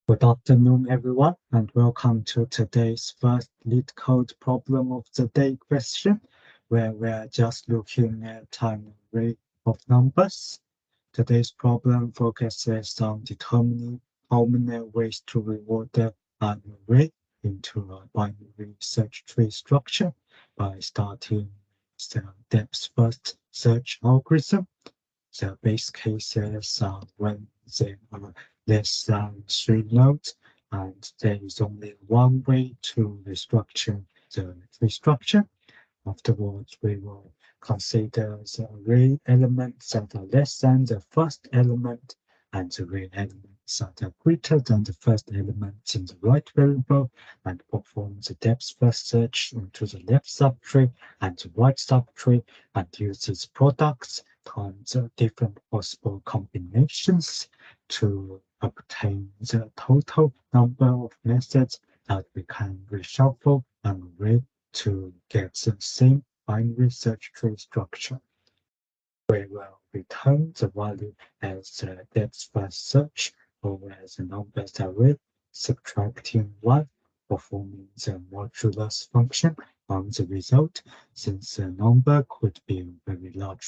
Good afternoon, everyone, and welcome to today's first lead code problem of the day question, where we're just looking at an array of numbers. Today's problem focuses on determining how many ways to reorder an array into a binary search tree structure by starting the depth-first search algorithm. The base cases are when there are less than 3 nodes, and there is only one way to restructure the tree structure. Afterwards, we will consider the array elements that are less than the first element and the array elements that are greater than the first element in the right variable, and perform the depth first search into the left subtree and the right subtree, and use its products times the different possible combinations to obtain the total number of methods that we can reshuffle an array to get the same binary search tree structure. We will return the value as the depth first search or as a numbers array, subtracting 1, performing the modulus function on the result, since the number could be a very large